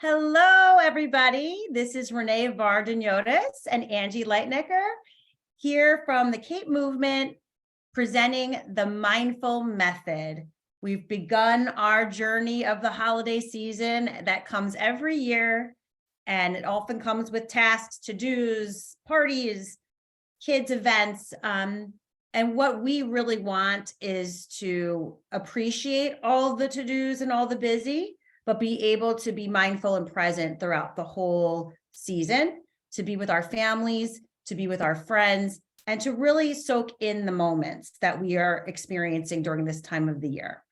Hello, everybody. This is Renee and Angie Lightnecker here from the C.A.P.E movement presenting the mindful method. We've begun our journey of the holiday season that comes every year, and it often comes with tasks, to-dos, parties, kids' events. And what we really want is to appreciate all the to-dos and all the busy, but be able to be mindful and present throughout the whole season, to be with our families, to be with our friends, and to really soak in the moments that we are experiencing during this time of the year.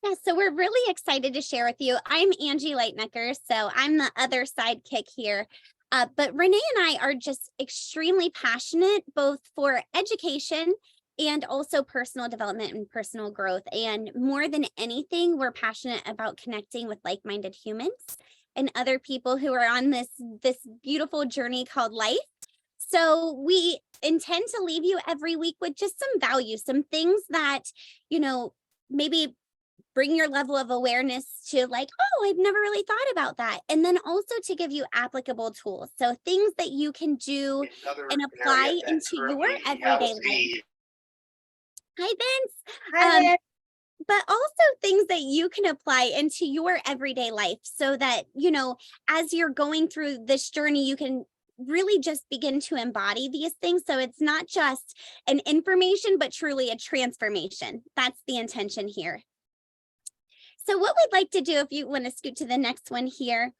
Yeah, so we're really excited to share with you. I'm Angie Lightnecker, so I'm the other sidekick here. But Renee and I are just extremely passionate both for education and also personal development and personal growth. And more than anything, we're passionate about connecting with like-minded humans and other people who are on this beautiful journey called life. So we intend to leave you every week with just some value, some things that, maybe bring your level of awareness to like, oh, I've never really thought about that. And then also to give you applicable tools. So things that you can do and apply into your everyday life. Hi, Vince. Hi, Vince. But also things that you can apply into your everyday life so that, as you're going through this journey, you can really just begin to embody these things. So it's not just an information, but truly a transformation. That's the intention here. So what we'd like to do, if you want to scoot to the next one here,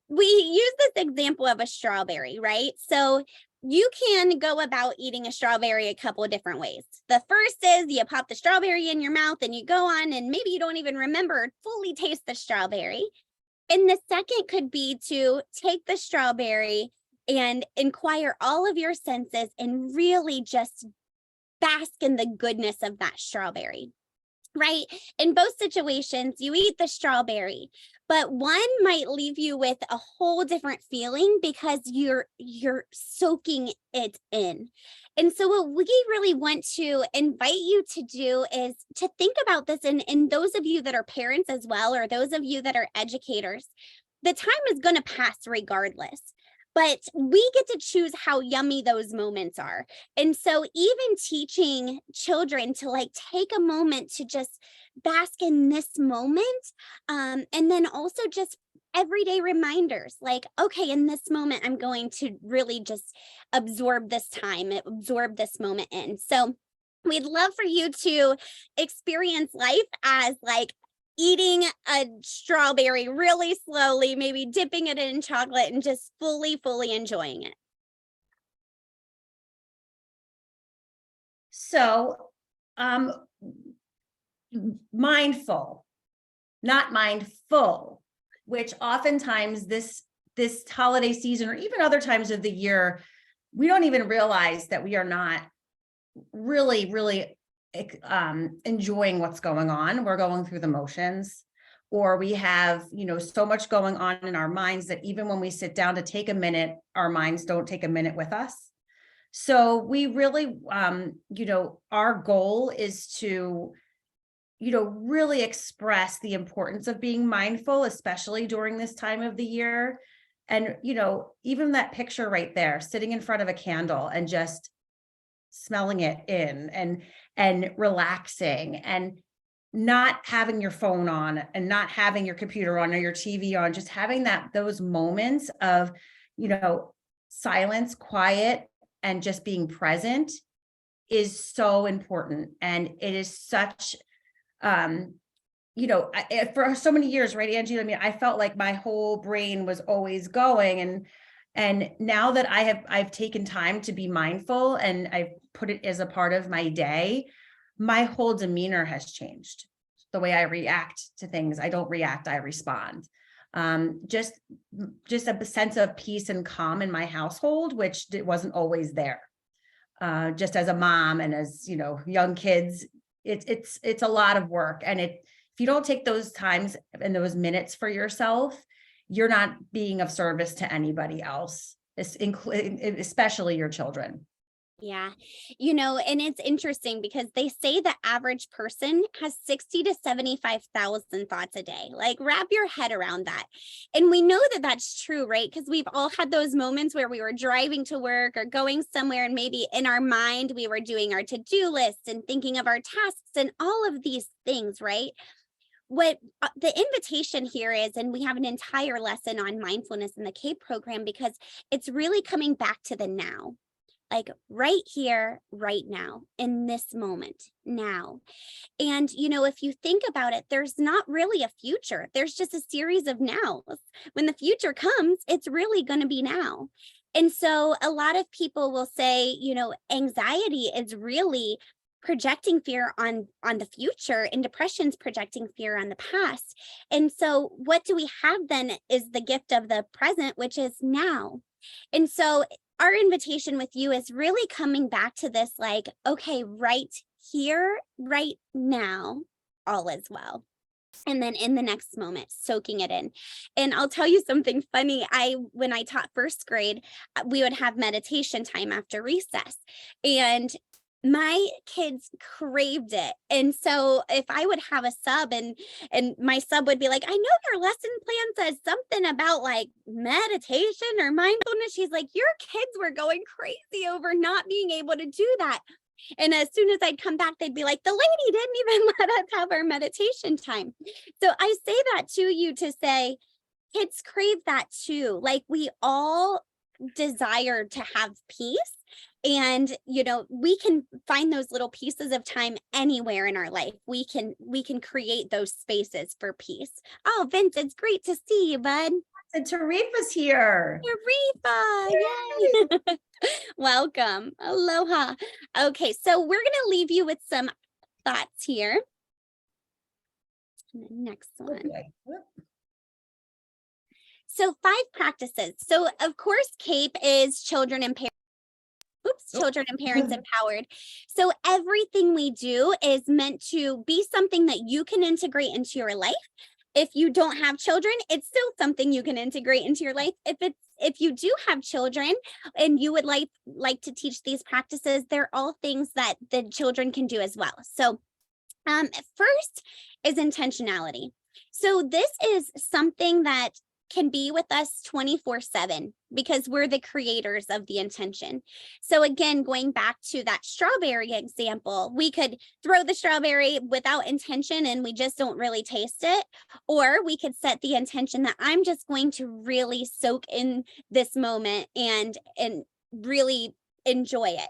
we use this example of a strawberry, right? So you can go about eating a strawberry a couple of different ways. The first is you pop the strawberry in your mouth and you go on and maybe you don't even remember or fully taste the strawberry. And the second could be to take the strawberry and inquire all of your senses and really just bask in the goodness of that strawberry. Right? In both situations, you eat the strawberry, but one might leave you with a whole different feeling because you're soaking it in. And so what we really want to invite you to do is to think about this, and those of you that are parents as well, or those of you that are educators, the time is going to pass regardless. But we get to choose how yummy those moments are. And so even teaching children to like take a moment to just bask in this moment, and then also just everyday reminders like, okay, in this moment, I'm going to really just absorb this time, absorb this moment in. So we'd love for you to experience life as like eating a strawberry really slowly, maybe dipping it in chocolate and just fully enjoying it. So, mindful, not mindful, which oftentimes this holiday season or even other times of the year, we don't even realize that we are not really enjoying what's going on. We're going through the motions, or we have, so much going on in our minds that even when we sit down to take a minute, our minds don't take a minute with us. So we really, our goal is to, really express the importance of being mindful, especially during this time of the year. And, even that picture right there, sitting in front of a candle and just smelling it in and relaxing and not having your phone on and not having your computer on or your TV on, just having those moments of, silence, quiet, and just being present is so important. And it is such, for so many years, right, Angie? I mean, I felt like my whole brain was always going, and now that I've taken time to be mindful and I've put it as a part of my day, my whole demeanor has changed. The way I react to things, I don't react, I respond. Just a sense of peace and calm in my household, which wasn't always there. Just as a mom and as, young kids, it's a lot of work. And if you don't take those times and those minutes for yourself, you're not being of service to anybody else, especially your children. Yeah. And it's interesting because they say the average person has 60 to 75,000 thoughts a day. Like, wrap your head around that. And we know that that's true, right? Because we've all had those moments where we were driving to work or going somewhere, and maybe in our mind, we were doing our to-do lists and thinking of our tasks and all of these things, right? What the invitation here is, and we have an entire lesson on mindfulness in the C.A.P.E program, because it's really coming back to the now, like right here, right now, in this moment, now. And, if you think about it, there's not really a future. There's just a series of nows. When the future comes, it's really going to be now. And so a lot of people will say, anxiety is really projecting fear on the future, and depression's projecting fear on the past. And so what do we have then is the gift of the present, which is now. And so our invitation with you is really coming back to this, like, okay, right here, right now, all is well. And then in the next moment, soaking it in. And I'll tell you something funny. When I taught first grade, we would have meditation time after recess. And my kids craved it. And so if I would have a sub, and my sub would be like, I know your lesson plan says something about like meditation or mindfulness. She's like, your kids were going crazy over not being able to do that. And as soon as I'd come back, they'd be like, the lady didn't even let us have our meditation time. So I say that to you to say, kids crave that too. Like, we all desire to have peace. And, we can find those little pieces of time anywhere in our life. We can create those spaces for peace. Oh, Vince, it's great to see you, bud. And Tarifa's here. Tarifa, yay. Welcome. Aloha. Okay, so we're going to leave you with some thoughts here. And the next one. Okay. So 5 practices. So of course, C.A.P.E is children and parents. Children and parents empowered. So everything we do is meant to be something that you can integrate into your life. If you don't have children, it's still something you can integrate into your life. If you do have children and you would like to teach these practices, they're all things that the children can do as well. So first is intentionality. So this is something that can be with us 24/7 because we're the creators of the intention. So again, going back to that strawberry example, we could throw the strawberry without intention and we just don't really taste it. Or we could set the intention that I'm just going to really soak in this moment and really enjoy it.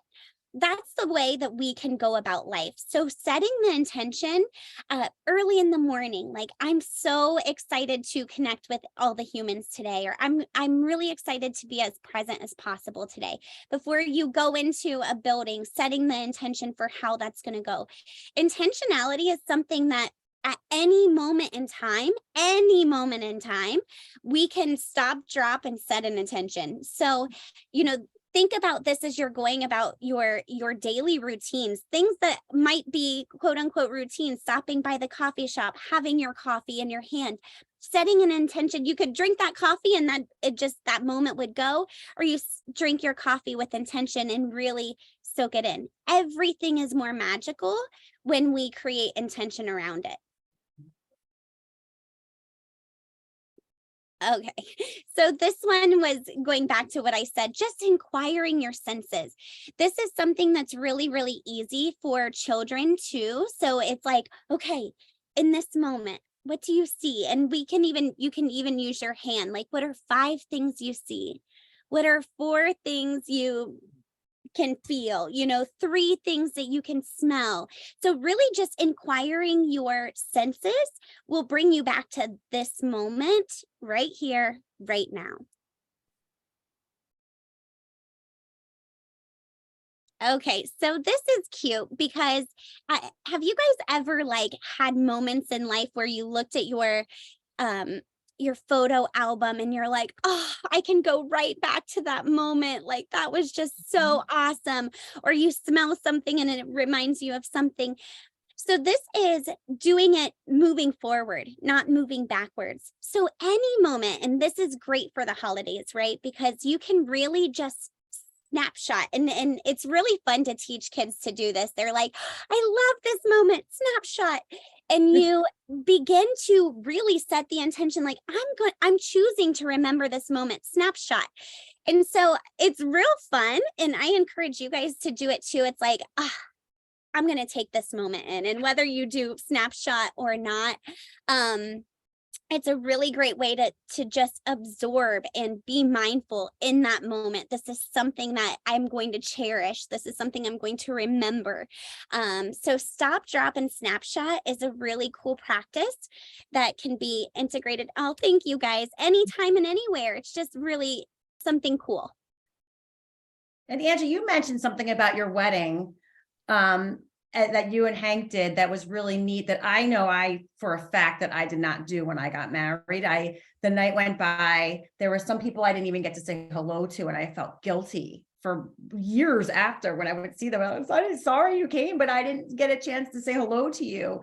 That's the way that we can go about life. So setting the intention early in the morning, like, I'm so excited to connect with all the humans today, or I'm really excited to be as present as possible today. Before you go into a building, setting the intention for how that's going to go. Intentionality is something that at any moment in time, we can stop, drop, and set an intention. So, think about this as you're going about your daily routines, things that might be quote unquote routine, stopping by the coffee shop, having your coffee in your hand, setting an intention. You could drink that coffee and that moment would go, or you drink your coffee with intention and really soak it in. Everything is more magical when we create intention around it. Okay, so this one was going back to what I said, just inquiring your senses. This is something that's really, really easy for children too. So it's like, okay, in this moment, what do you see? And you can even use your hand. Like, what are 5 things you see? What are 4 things you can feel, 3 things that you can smell. So really just inquiring your senses will bring you back to this moment right here, right now. Okay, so this is cute because have you guys ever had moments in life where you looked at your photo album and you're like, oh, I can go right back to that moment. Like, that was just so awesome. Or you smell something and it reminds you of something. So this is doing it moving forward, not moving backwards. So any moment, and this is great for the holidays, right? Because you can really just snapshot. And it's really fun to teach kids to do this. They're like, I love this moment, snapshot. And you begin to really set the intention, like, I'm choosing to remember this moment, snapshot. And so it's real fun. And I encourage you guys to do it too. It's like, I'm going to take this moment in, and whether you do snapshot or not, it's a really great way to just absorb and be mindful in that moment. This is something that I'm going to cherish. This is something I'm going to remember. So stop, drop, and snapshot is a really cool practice that can be integrated. Oh, thank you guys. Anytime and anywhere. It's just really something cool. And Angie, you mentioned something about your wedding that you and Hank did that was really neat, that I know for a fact that I did not do when I got married. The night went by, there were some people I didn't even get to say hello to, and I felt guilty for years after when I would see them. I was sorry you came, but I didn't get a chance to say hello to you.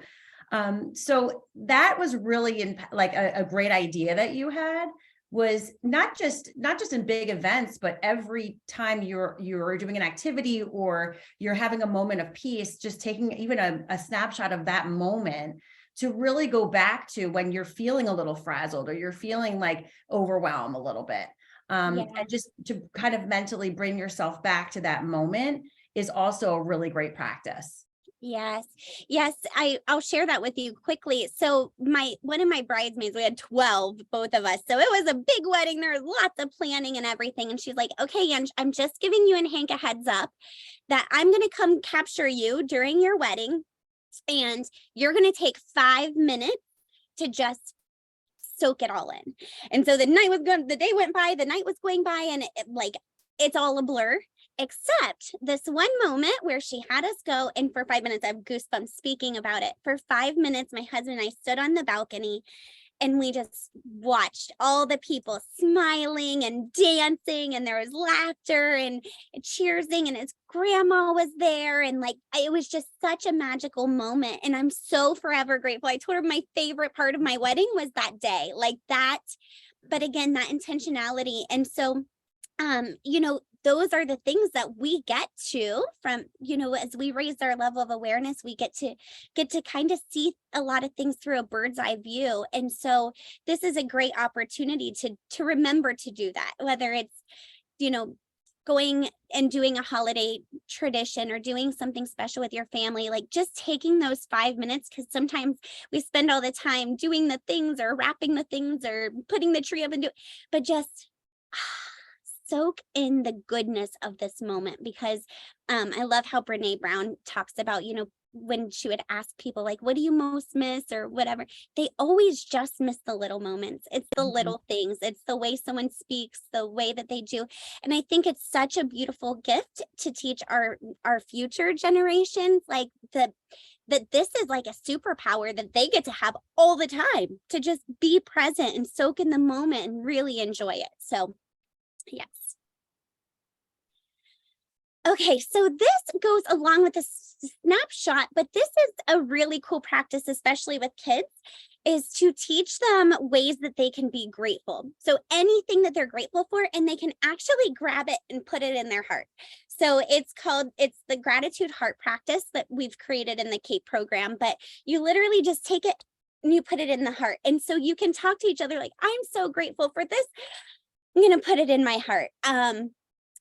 So that was really like a great idea that you had, was not just in big events, but every time you're doing an activity or you're having a moment of peace, just taking even a snapshot of that moment to really go back to when you're feeling a little frazzled or you're feeling like overwhelmed a little bit. And just to kind of mentally bring yourself back to that moment is also a really great practice. Yes. I'll share that with you quickly. So one of my bridesmaids, we had 12, both of us. So it was a big wedding. There was lots of planning and everything. And she's like, okay, Ange, I'm just giving you and Hank a heads up that I'm going to come capture you during your wedding. And you're going to take 5 minutes to just soak it all in. And so the day went by, the night was going by, and it's all a blur. Except this one moment where she had us go, and for 5 minutes, I have goosebumps speaking about it. For 5 minutes, my husband and I stood on the balcony and we just watched all the people smiling and dancing, and there was laughter and cheersing, and his grandma was there. And it was just such a magical moment. And I'm so forever grateful. I told her my favorite part of my wedding was that day, like that. But again, that intentionality. And so, those are the things that we get to from, as we raise our level of awareness, we get to kind of see a lot of things through a bird's eye view. And so this is a great opportunity to remember to do that, whether it's, going and doing a holiday tradition or doing something special with your family, like just taking those 5 minutes, because sometimes we spend all the time doing the things or wrapping the things or putting the tree up but just soak in the goodness of this moment. Because I love how Brene Brown talks about, when she would ask people like, what do you most miss or whatever, they always just miss the little moments. It's the little things. It's the way someone speaks, the way that they do. And I think it's such a beautiful gift to teach our future generations, like that this is like a superpower that they get to have all the time, to just be present and soak in the moment and really enjoy it. So yes. Okay, so this goes along with the snapshot, but this is a really cool practice, especially with kids, is to teach them ways that they can be grateful. So anything that they're grateful for, and they can actually grab it and put it in their heart. So it's the gratitude heart practice that we've created in the C.A.P.E program, but you literally just take it and you put it in the heart. And so you can talk to each other like, I'm so grateful for this. I'm going to put it in my heart.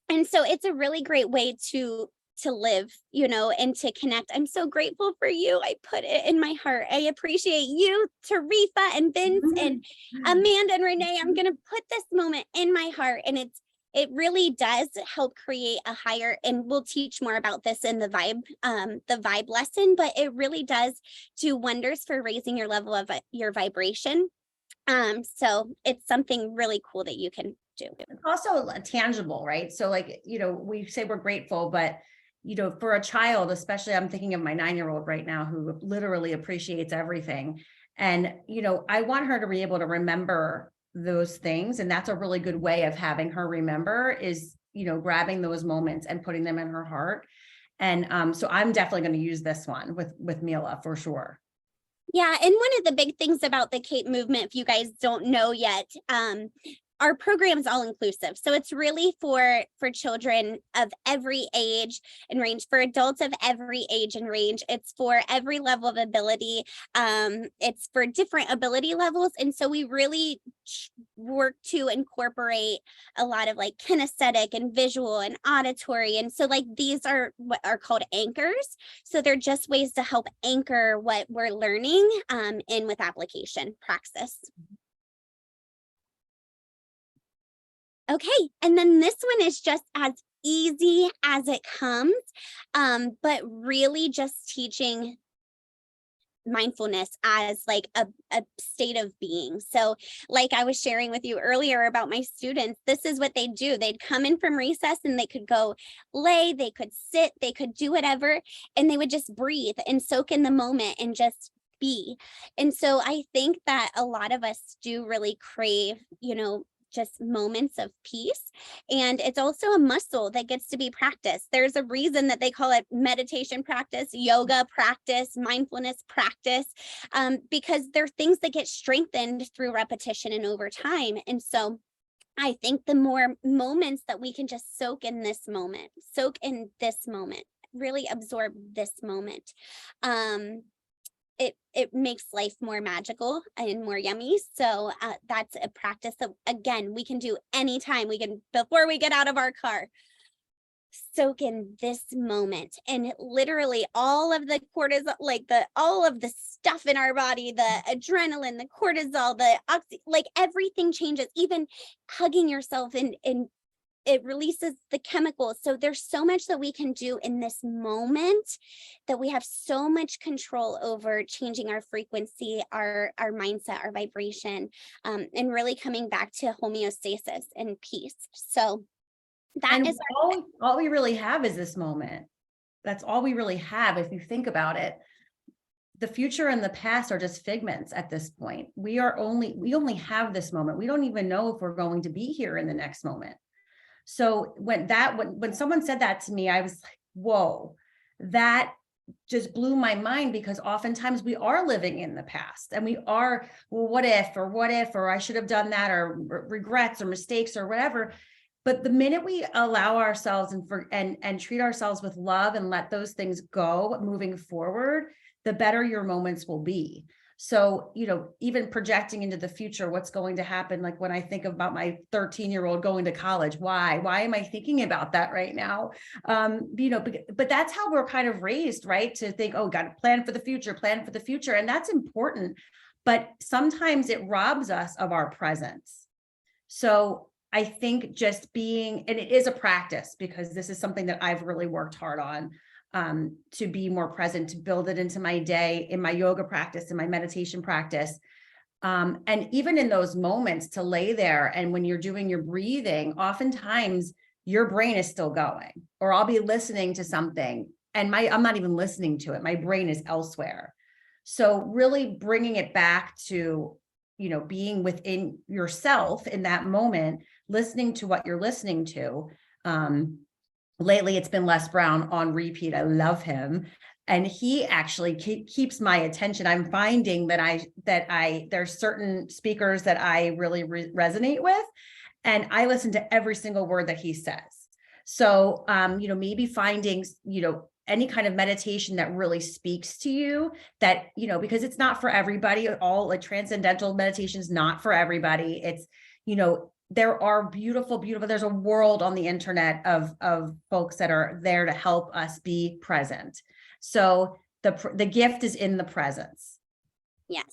And so it's a really great way to live, and to connect. I'm so grateful for you. I put it in my heart. I appreciate you, Tarifa and Vince and Amanda and Renee. I'm going to put this moment in my heart. And it really does help create a higher, and we'll teach more about this in the vibe lesson, but it really does do wonders for raising your level of your vibration. So it's something really cool that you can do. It's also tangible, right? So we say we're grateful, but for a child, especially, I'm thinking of my 9-year-old right now who literally appreciates everything. And, I want her to be able to remember those things. And that's a really good way of having her remember is, grabbing those moments and putting them in her heart. And so I'm definitely going to use this one with Mila for sure. Yeah. And one of the big things about the C.A.P.E movement, if you guys don't know yet, our program is all inclusive. So it's really for children of every age and range, for adults of every age and range. It's for every level of ability. It's for different ability levels. And so we really work to incorporate a lot of like kinesthetic and visual and auditory. And so like these are what are called anchors. So they're just ways to help anchor what we're learning in with application praxis. Okay, and then this one is just as easy as it comes, but really just teaching mindfulness as like a state of being. So like I was sharing with you earlier about my students, this is what they do. They'd come in from recess and they could go lay, they could sit, they could do whatever, and they would just breathe and soak in the moment and just be. And so I think that a lot of us do really crave, just moments of peace. And it's also a muscle that gets to be practiced. There's a reason that they call it meditation practice, yoga practice, mindfulness practice, because they're things that get strengthened through repetition and over time. And so I think the more moments that we can just soak in this moment, really absorb this moment, it makes life more magical and more yummy. So that's a practice that, again, we can do anytime. We can, before we get out of our car, soak in this moment, and literally all of the cortisol, all of the stuff in our body, the adrenaline, the cortisol, the everything changes. Even hugging yourself and it releases the chemicals. So there's so much that we can do in this moment, that we have so much control over changing our frequency, our mindset, our vibration, and really coming back to homeostasis and peace. So that is all we really have is this moment. That's all we really have. If you think about it, the future and the past are just figments at this point. We only have this moment. We don't even know if we're going to be here in the next moment. So when someone said that to me, I was like, whoa, that just blew my mind, because oftentimes we are living in the past and we are, well, what if, or I should have done that, or regrets or mistakes or whatever. But the minute we allow ourselves and treat ourselves with love and let those things go moving forward, the better your moments will be. So, even projecting into the future, what's going to happen? Like when I think about my 13-year-old going to college, why am I thinking about that right now? But that's how we're kind of raised, right? To think, oh, got to plan for the future. And that's important. But sometimes it robs us of our presence. So I think just being, and it is a practice, because this is something that I've really worked hard on, to be more present, to build it into my day, in my yoga practice, in my meditation practice. And even in those moments to lay there, and when you're doing your breathing, oftentimes your brain is still going, or I'll be listening to something and I'm not even listening to it. My brain is elsewhere. So really bringing it back to, being within yourself in that moment, listening to what you're listening to. Lately, it's been Les Brown on repeat. I love him. And he actually keeps my attention. I'm finding that there's certain speakers that I really resonate with, and I listen to every single word that he says. So, maybe finding, any kind of meditation that really speaks to you, that, because it's not for everybody. All like transcendental meditation is not for everybody. It's, there are beautiful, there's a world on the internet of folks that are there to help us be present. So the gift is in the presence. Yes.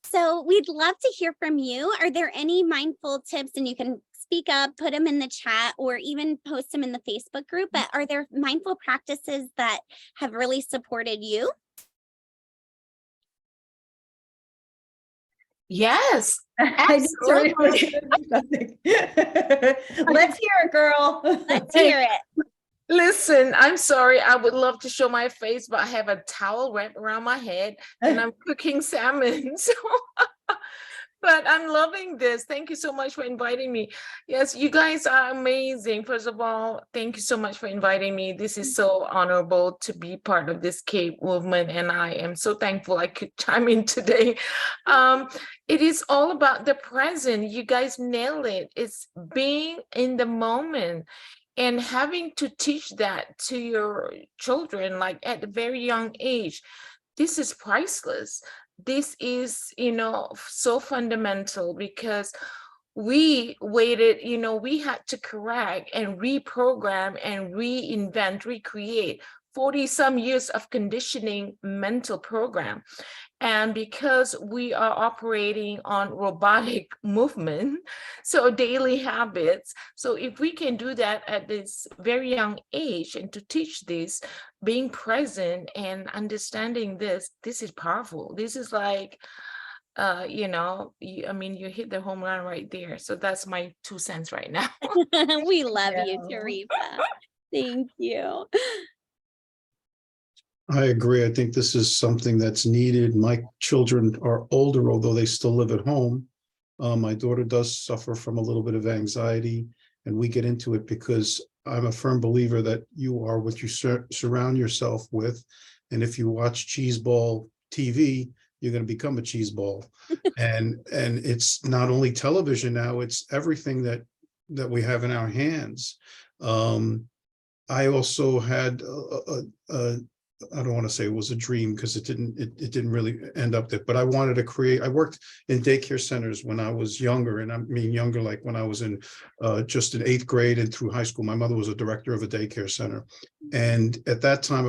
So we'd love to hear from you. Are there any mindful tips? And you can speak up, put them in the chat, or even post them in the Facebook group. But are there mindful practices that have really supported you? Yes, absolutely. Let's hear it, girl. Let's hear it. Listen, I'm sorry. I would love to show my face, but I have a towel wrapped around my head and I'm cooking salmon. So But I'm loving this. Thank you so much for inviting me. Yes, you guys are amazing. First of all, thank you so much for inviting me. This is so honorable to be part of this C.A.P.E movement, and I am so thankful I could chime in today. It is all about the present. You guys nail it. It's being in the moment and having to teach that to your children, like at a very young age. This is priceless. This is, so fundamental because we waited, we had to correct and reprogram and reinvent, recreate 40 some years of conditioning mental program. And because we are operating on robotic movement, so daily habits. So if we can do that at this very young age and to teach this, being present and understanding this is powerful. This is like, you hit the home run right there. So that's my 2 cents right now. We love you, Yeah. Teresa. Thank you. I agree. I think this is something that's needed. My children are older, although they still live at home. My daughter does suffer from a little bit of anxiety, and we get into it because I'm a firm believer that you are what you surround yourself with. And if you watch cheeseball TV, you're going to become a cheeseball. And it's not only television now, it's everything that we have in our hands. I also had I don't want to say it was a dream because it didn't really end up there, but I wanted to create. I worked in daycare centers when I was younger, and I mean younger, like when I was in just in 8th grade and through high school. My mother was a director of a daycare center, and at that time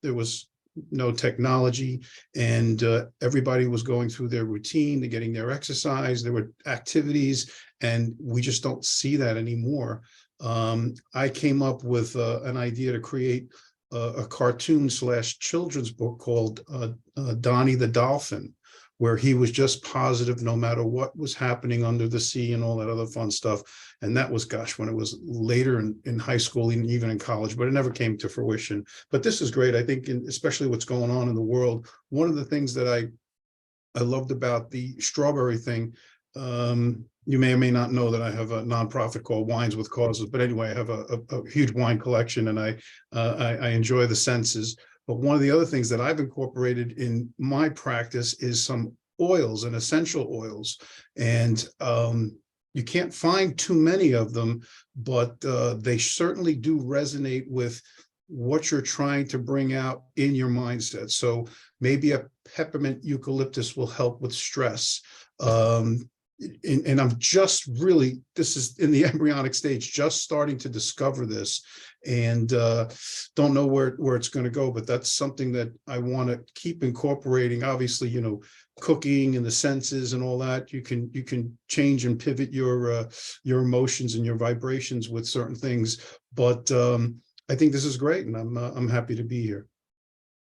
there was no technology, and everybody was going through their routine, they're getting their exercise, there were activities, and we just don't see that anymore. I came up with an idea to create a cartoon / children's book called Donnie the Dolphin, where he was just positive no matter what was happening under the sea and all that other fun stuff. And that was, gosh, when it was later in high school and even in college, but it never came to fruition. But this is great. I think, especially what's going on in the world, one of the things that I loved about the strawberry thing, you may or may not know that I have a nonprofit called Wines with Causes. But anyway, I have a huge wine collection, and I enjoy the senses. But one of the other things that I've incorporated in my practice is some oils and essential oils. And you can't find too many of them, but they certainly do resonate with what you're trying to bring out in your mindset. So maybe a peppermint eucalyptus will help with stress. And I'm just really, this is in the embryonic stage, just starting to discover this, and don't know where it's going to go, but that's something that I want to keep incorporating. Obviously, cooking and the senses and all that, you can change and pivot your emotions and your vibrations with certain things. But I think this is great, and I'm happy to be here.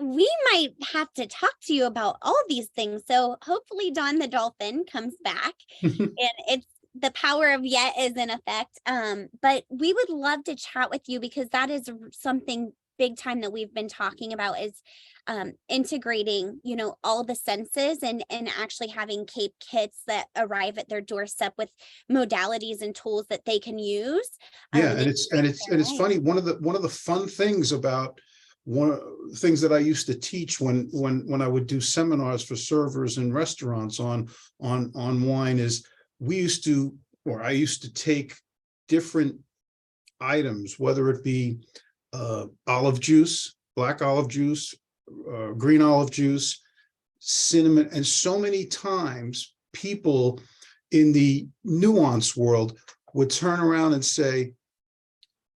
We might have to talk to you about all these things. So hopefully Don the Dolphin comes back and it's the power of yet is in effect. But we would love to chat with you because that is something big time that we've been talking about is integrating, all the senses and actually having C.A.P.E kits that arrive at their doorstep with modalities and tools that they can use. Yeah, and it's funny. One of the fun things about one of the things that I used to teach when I would do seminars for servers in restaurants on wine is I used to take different items, whether it be olive juice, black olive juice, green olive juice, cinnamon, and so many times people in the nuance world would turn around and say,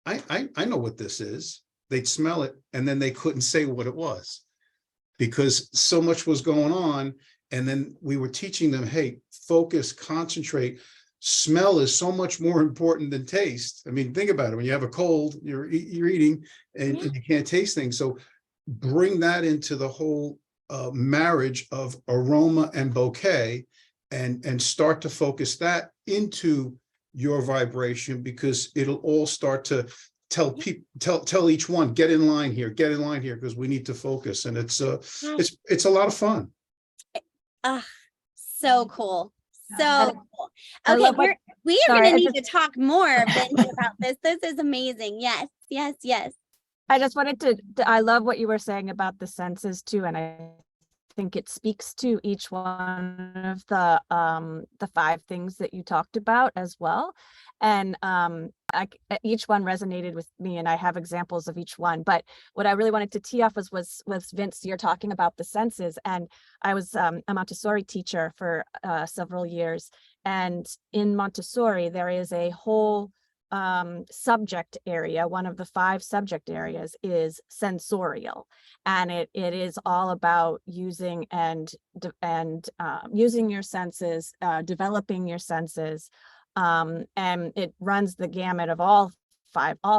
I know what this is. They'd smell it, and then they couldn't say what it was because so much was going on. And then we were teaching them, hey, focus, concentrate. Smell is so much more important than taste. I mean, think about it. When you have a cold, you're eating and you can't taste things. So bring that into the whole marriage of aroma and bouquet, and start to focus into your vibration, because it'll all start to tell each one, get in line here, because we need to focus. And it's a lot of fun. So cool. So And cool. I Okay, love what- we are sorry, going to I need to talk more, Vince, about this. This is amazing. Yes, yes, yes. I just wanted I love what you were saying about the senses too, and I think it speaks to each one of the 5 things that you talked about as well. And each one resonated with me, and I have examples of each one. But what I really wanted to tee off was Vince, you're talking about the senses, and I was a Montessori teacher for several years, and in Montessori there is a whole subject area. One of the 5 subject areas is sensorial, and it is all about using using your senses, developing your senses, and it runs the gamut of all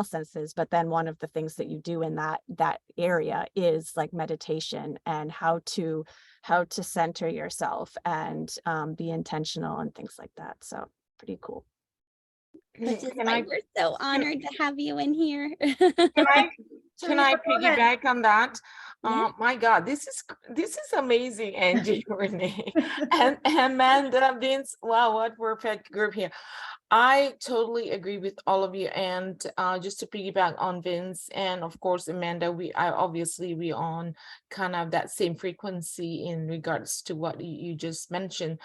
senses. But then one of the things that you do in that area is like meditation and how to center yourself and be intentional and things like that. So pretty cool. Which is Can why I we're so honored to have you in here. can I piggyback on that? Yeah. My God, this is amazing, Angie, Renee, and Amanda, Vince. Wow, what perfect group here. I totally agree with all of you. And just to piggyback on Vince and of course Amanda, we on kind of that same frequency in regards to what you just mentioned.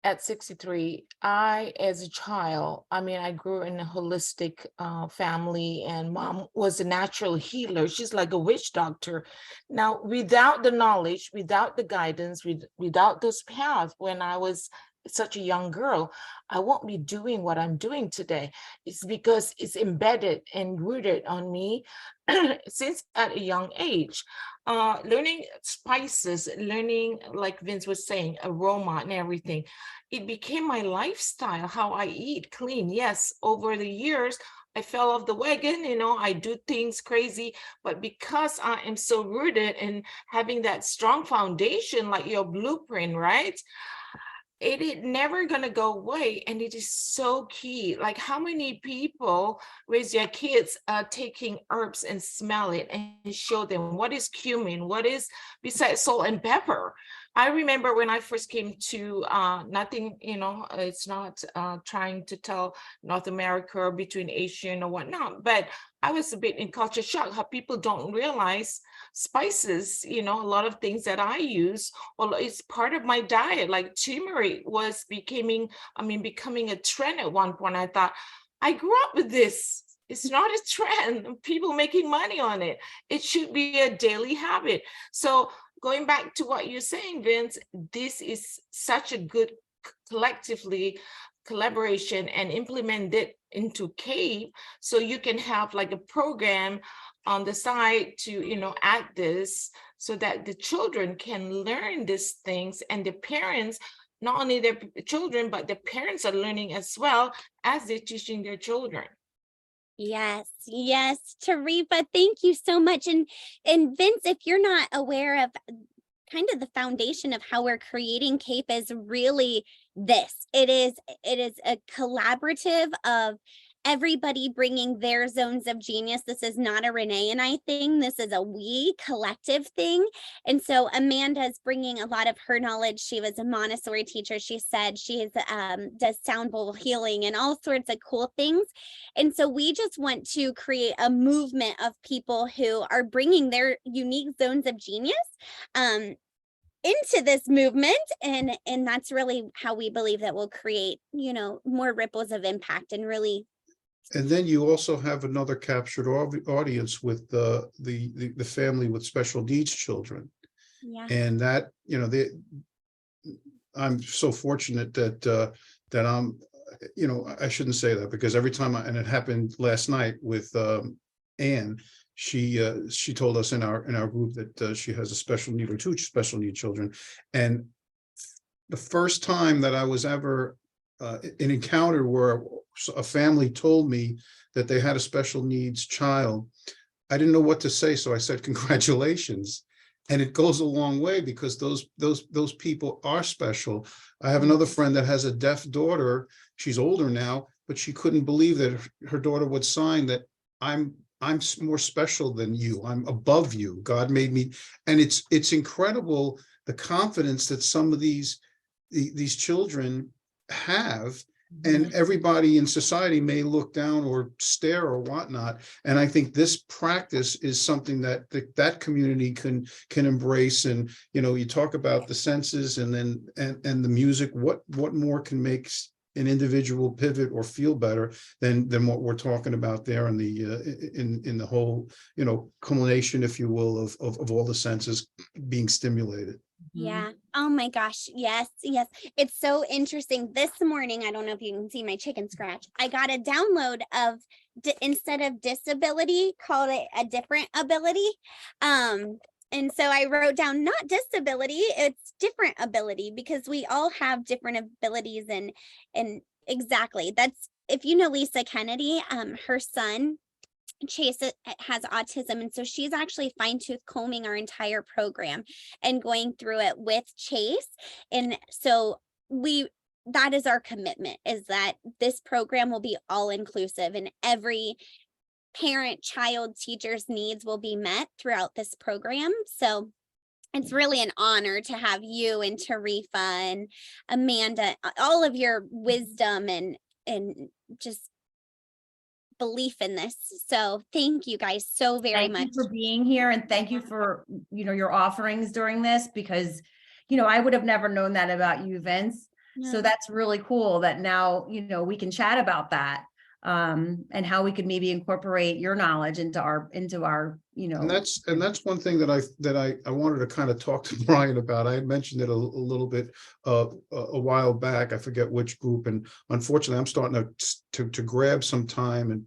At 63, as a child, I grew in a holistic family, and mom was a natural healer. She's like a witch doctor. Now, without the knowledge, without the guidance, without those paths, when I was such a young girl, I won't be doing what I'm doing today. It's because it's embedded and rooted on me since at a young age. Learning spices, learning, like Vince was saying, aroma and everything. It became my lifestyle, how I eat clean. Yes, over the years, I fell off the wagon, I do things crazy, but because I am so rooted in having that strong foundation, like your blueprint, right? It is never gonna go away, and it is so key. Like, how many people raise their kids taking herbs and smell it and show them what is cumin, what is besides salt and pepper. I remember when I first came to nothing, it's not trying to tell North America or between Asian or whatnot, but I was a bit in culture shock how people don't realize spices, a lot of things that I use, well, it's part of my diet. Like turmeric was becoming a trend at one point. I thought, I grew up with this. It's not a trend. People making money on it. It should be a daily habit. So going back to what you're saying, Vince, this is such a good collectively collaboration and implement it into C.A.P.E. So you can have like a program on the side to add this so that the children can learn these things, and the parents, not only their children, but the parents are learning as well as they're teaching their children. Yes, Tarifa, thank you so much. And Vince, if you're not aware of kind of the foundation of how we're creating C.A.P.E. is really this. It is a collaborative of everybody bringing their zones of genius. This is not a Renee and I thing. This is a we collective thing. And so Amanda's bringing a lot of her knowledge. She was a Montessori teacher. She said she does sound bowl healing and all sorts of cool things. And so we just want to create a movement of people who are bringing their unique zones of genius into this movement, and that's really how we believe that will create more ripples of impact and really. And then you also have another captured audience with the family with special needs children. Yeah. And that, I'm so fortunate that I'm, I shouldn't say that, because every time and it happened last night with Anne, she told us in our group that she has a special need, or 2 special need children. And the first time that I was ever an encounter where a family told me that they had a special needs child, I didn't know what to say, so I said congratulations. And it goes a long way, because those people are special. I have another friend that has a deaf daughter. She's older now, but she couldn't believe that her daughter would sign that I'm I'm more special than you. I'm above you. God made me. And it's incredible the confidence that some of these children have. And everybody in society may look down or stare or whatnot. And I think this practice is something that that community can embrace. And, you know, you talk about the senses and then and the music. What more can make an individual pivot or feel better than what we're talking about there in the whole, you know, culmination, if you will, of all the senses being stimulated. Yeah. Oh my gosh. Yes. Yes. It's so interesting. This morning, I don't know if you can see my chicken scratch. I got a download of instead of disability, called it a different ability. And so I wrote down not disability, it's different ability, because we all have different abilities, and exactly, that's, if you know Lisa Kennedy, her son Chase has autism, and so she's actually fine-tooth combing our entire program and going through it with Chase. And so that is our commitment, is that this program will be all inclusive, and every parent, child, teacher's needs will be met throughout this program. So it's really an honor to have you and Tarifa and Amanda, all of your wisdom and just belief in this. So thank you guys so very much. Thank you for being here, and thank you for, you know, your offerings during this, because, you know, I would have never known that about you, Vince. So Yeah. that's really cool that now, you know, we can chat about that, and how we could maybe incorporate your knowledge into our, you know. And that's one thing that I wanted to kind of talk to Brian about. I had mentioned it a little bit a while back. I forget which group, and unfortunately, I'm starting to grab some time and